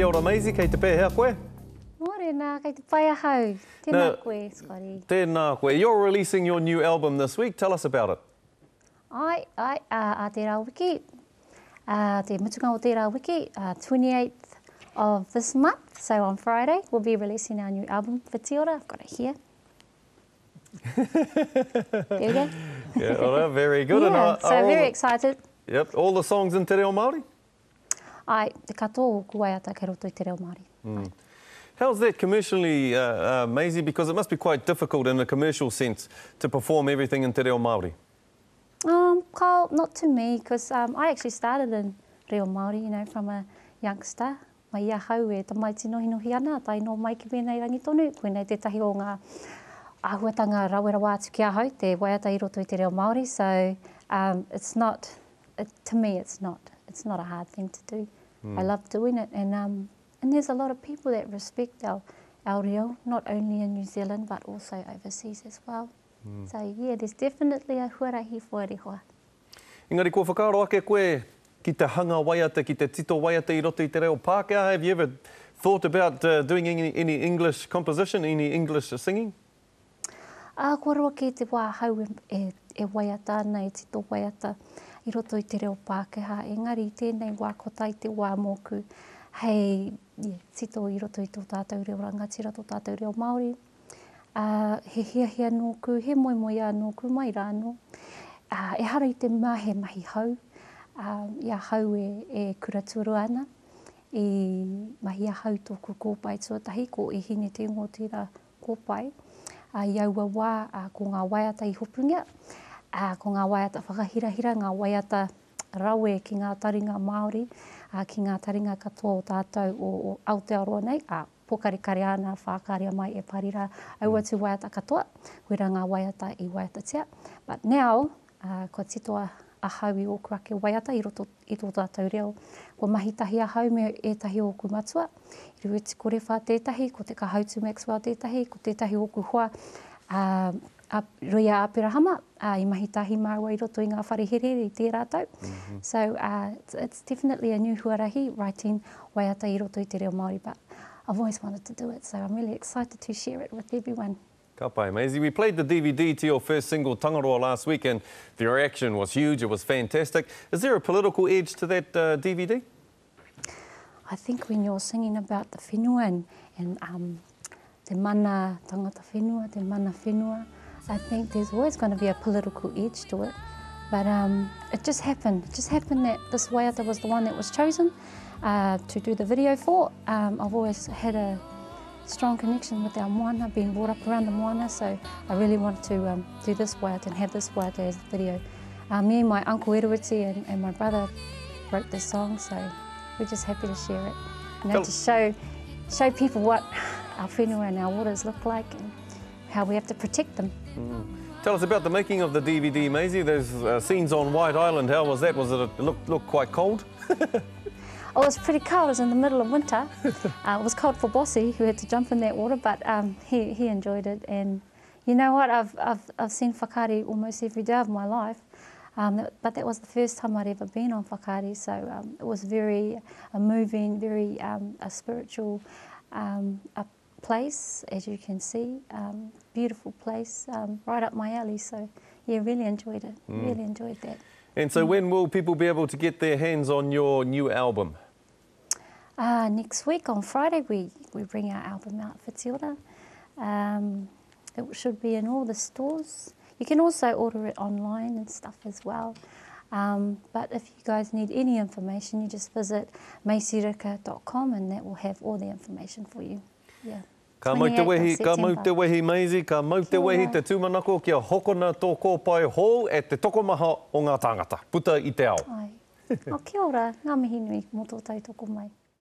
Kia ora Maisey, kei te pēhea koe. Morena, kei te pai ahau. Tēnā koe, Scotty. Tēnā koe. You're releasing your new album this week. Tell us about it. A te rā wiki, te mutunga o te rā wiki, 28th of this month, so on Friday, we'll be releasing our new album, Whitiora. I've got it here. There we go. Yeah, all right, very good. Yeah, and so very excited. Yep, all the songs in te reo Māori? Ai, te katoa o kuaiata kei roto I te reo Māori. How's that commercially, Maisey? Because it must be quite difficult in a commercial sense to perform everything in te reo Māori. Kyle, not to me, because I actually started in reo Māori, you know, from a youngster. Mai ia hau e tamai tino hinohi ana, tai no mai ki pēnei rangi tonu, koenei tētahi o ngā āhuatanga rawerawa atu ki ahau, te waiata I roto I te reo Māori, so it's not, to me it's not a hard thing to do. I love doing it, and there's a lot of people that respect our reo, not only in New Zealand, but also overseas as well. So yeah, there's definitely a huarahi for rehoa. Engari, kua whakaaro ake koe ki te hanga waiata, ki te tito waiata I roto I te reo Pākehā. Have you ever thought about doing any English composition, any English singing? Kua roa ki te wā hau e waiata ana, e tito waiata I roto I te reo Pākehā. Engari, tēnei wā kota I te wā mōku, hei tito I roto I tō tātou reo rangatira, tō tātou reo Māori. He hiahia nōku, he moimoia nōku, mai rāno. E hara I te mahe mahi hau. Ia hau e kuraturu ana. I mahi a hau tōku kōpai tuatahi, ko I hine te ngōtira kōpai. I aua wā ko ngā waiata I hopungia. Ko ngā waiata whakahirahira, ngā waiata rawe ki ngā taringa Māori, ki ngā taringa katoa o tātou o Aotearoa nei, pokari kare ana, whākaria mai e parira, au atu waiata katoa, wera ngā waiata I waiata tia. But now, ko titoa a hau I oku ake waiata I roto I tō tātou reo. Ko mahi tahi a hau me e tahi o ku matua. I rui te korewha tētahi, ko te kahautu Maxwell tētahi, ko tētahi o ku hoa roi a Apirahama, I mahi tahi māua I roto I ngā wharehere I tē rātou. So it's definitely a new huarahi, writing waiata I roto I te reo Māori, but I've always wanted to do it, so I'm really excited to share it with everyone. Ka pai, Maisey. We played the DVD to your first single, Tangaroa, last week, and the reaction was huge. It was fantastic. Is there a political edge to that DVD? I think when you're singing about the whenua and te mana tangata whenua, te mana whenua, I think there's always going to be a political edge to it. But it just happened. It just happened that this waiata was the one that was chosen to do the video for. I've always had a strong connection with our moana, being brought up around the moana, so I really wanted to do this waiata and have this waiata as the video. Me and my uncle Eruiti and my brother wrote this song, so we're just happy to share it. You know, to show people what our whenua and our waters look like and how we have to protect them. Tell us about the making of the DVD, Maisey. There's scenes on White Island. How was that? Was it look quite cold? Oh, it was pretty cold. It was in the middle of winter. It was cold for Bossy, who had to jump in that water, but he enjoyed it. And you know what? I've seen whakaari almost every day of my life, but that was the first time I'd ever been on whakaari, so it was very moving, very a spiritual a place, as you can see. Beautiful place, right up my alley. So yeah, really enjoyed it. Really enjoyed that. And so when will people be able to get their hands on your new album? Next week on Friday we bring our album out, Whitiora. It should be in all the stores. You can also order it online and stuff as well. But if you guys need any information, you just visit MaiseyRika.com and that will have all the information for you. Yeah. Ka mau te wehi, Maisey, ka mau te wehi te tūmanako kia hokona tō kōpai hou e te tokomaha o ngā tāngata. Puta I te ao. Ai. Kia ora, ngā mihi nui mō tō tai toko mai.